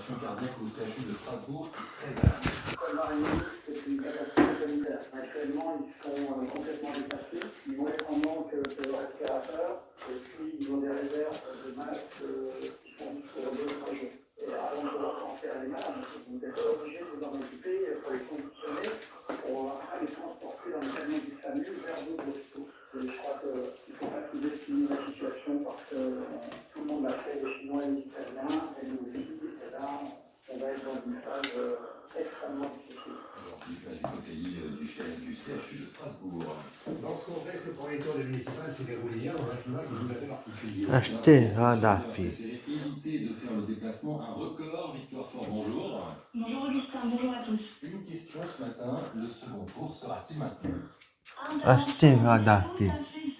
opération cardiaque au CHU de Strasbourg est très alarmante. Col Marigny, c'est une catastrophe sanitaire. Actuellement, ils sont complètement dépassés. Ils vont être en manque de respirateurs et puis ils ont des réserves de masques qui sont pour 2-3 jours. Et avant de pouvoir transférer les malades, vous êtes obligé de vous en occuper pour les conditionner, pour les transporter dans le camion du SAMU vers d'autres hôpitaux. Et je crois qu'il ne faut pas sous-estimer la situation parce que tout le monde l'a fait, les Chinois et les Italiens, et nous aussi, et là, on va être dans une phase extrêmement difficile. Aujourd'hui, du côté du chef du CHU de Strasbourg. Dans ce contexte, le premier tour des municipales s'est déroulé hier dans un climat tout à fait particulier. Acheter Kadhafi. Éviter de faire le déplacement, un record. Victoire Fort, bonjour. Bonjour Augustin, bonjour à tous. Une question ce matin, le second tour sera-t-il maintenu? Acheter Kadhafi.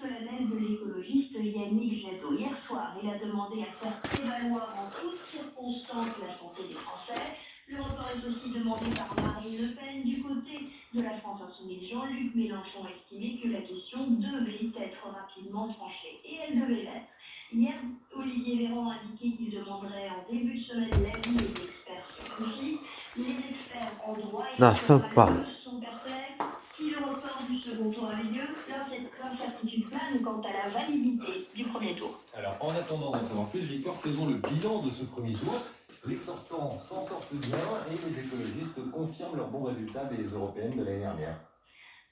Solennel de l'écologiste Yannick Jadot. Hier soir, il a demandé à faire prévaloir en toutes circonstances la santé des Français. Le report est aussi demandé par Marine Le Pen. Du côté de la France Insoumise, Jean-Luc Mélenchon a estimé que la question devait être rapidement tranchée. Et elle devait l'être. Hier, Olivier Véran a indiqué qu'il demanderait en début de semaine l'avis des experts sur le conflit. Les experts en droit et sont perplexes. Si le report du second tour a lieu, l'incertitude plane quant à la validité du premier tour. Alors, en attendant d'en savoir plus, Victor, faisons le bilan de ce premier tour. Les sortants s'en sortent bien et les écologistes confirment leurs bons résultats des européennes de l'année dernière.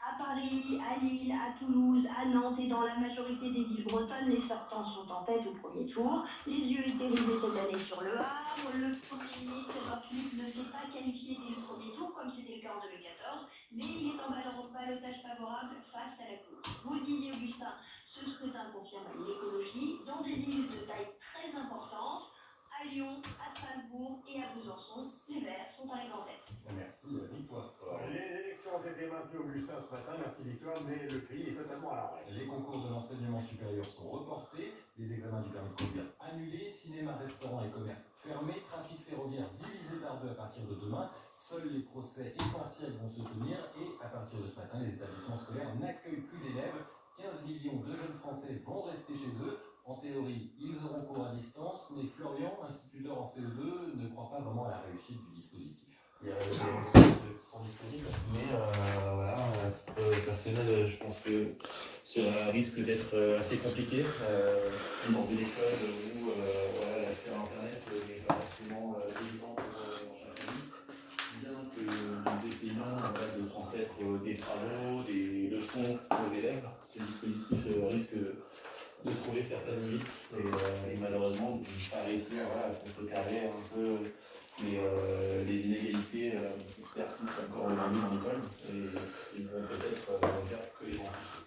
À Paris, à Lille, à Toulouse, à Nantes et dans la majorité des villes bretonnes, les sortants sont en tête au premier tour. Les yeux étaient rivés cette année sur le Havre. Le Premier ministre Philippe ne s'est pas qualifié dès le premier tour, comme c'était le cas en 2014, mais il est en ballottage favorable face à la gauche. Vous le disiez, Augustin, ce scrutin confirme l'écologie dans des villes de taille très importante. À Lyon, à Strasbourg et à Besançon, les Verts sont arrivés en tête. Merci, Victoire Fort. Les élections ont été maintenues, Augustin, ce matin, merci Victoire, mais le pays est totalement à l'arrêt. Les concours de l'enseignement supérieur sont reportés, les examens du permis de conduire annulés, cinéma, restaurants et commerces fermés, trafic ferroviaire divisé par 2 à partir de demain. Seuls les procès essentiels vont se tenir et à partir de ce matin, les établissements scolaires n'accueillent plus d'élèves. 15 millions de jeunes Français vont rester chez eux. En théorie, ils auront cours à distance, mais Florian, instituteur en CE2, ne croit pas vraiment à la réussite du dispositif. Il y a des ressources qui sont disponibles, mais voilà, à titre personnel, je pense que cela risque d'être assez compliqué dans une école où voilà, l'accès à Internet n'est pas forcément évident dans chaque famille. Bien que nous essayons de transmettre des travaux, des leçons aux élèves, ce dispositif risque de trouver certaines limites et malheureusement de ne pas réussir à contrecarrer un peu les inégalités qui persistent encore aujourd'hui dans l'école et ils vont peut-être faire que les renforcer.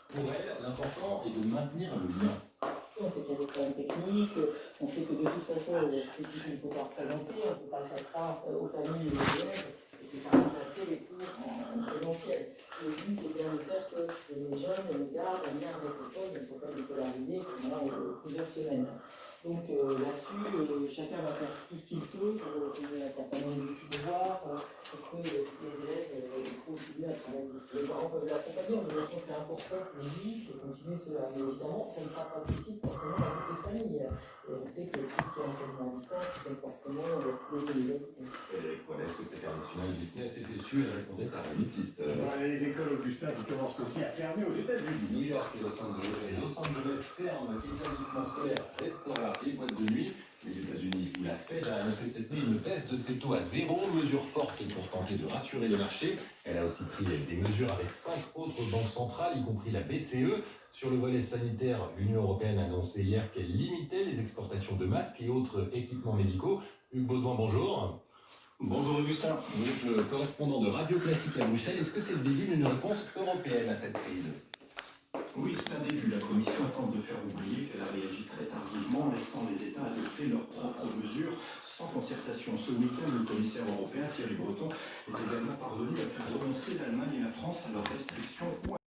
Pour elle, l'important est de maintenir le lien. On sait qu'il y a des problèmes techniques, on sait que de toute façon les spécifiques ne sont pas représentés, on ne peut pas faire croire aux familles et aux élèves et ça va remplacer les cours en présentiel. Le but est bien de faire que les jeunes gardent un lien avec l'école, ne soient pas dépolarisés pendant plusieurs semaines. Donc là-dessus, chacun va faire tout ce qu'il peut pour trouver un certain nombre de devoirs, pour que les élèves continuent à travailler. Les parents peuvent l'accompagner, en disant que c'est important pour lui de continuer cela. Mais évidemment, ça ne sera pas possible forcément dans toutes les familles. Et on sait que tout ce qui est enseignement à distance, c'est forcément des inégalités. Frédéric Poinet, secrétaire national du SNES-FSU, elle répondait à Rémi Pfister. Les écoles, Augustin, qui commencent aussi à fermer aux États-Unis. New York et Los Angeles ferment établissements scolaires, restaurants et boîtes de nuit. Les États-Unis, où la Fed a annoncé cette nuit une baisse de ses taux à 0, mesure forte pour tenter de rassurer les marchés. Elle a aussi pris des mesures avec 5 autres banques centrales, y compris la BCE. Sur le volet sanitaire, l'Union européenne a annoncé hier qu'elle limitait les exportations de masques et autres équipements médicaux. Hugues Baudouin, bonjour. Bonjour Augustin. Vous êtes le correspondant de Radio Classique à Bruxelles. Est-ce que c'est le début d'une réponse européenne à cette crise ? Oui, c'est un début. La Commission tente de faire oublier qu'elle a réagi très tardivement, laissant les États adopter leurs propres mesures sans concertation. Ce week-end, le commissaire européen Thierry Breton est également parvenu à faire renoncer l'Allemagne et la France à leurs restrictions ou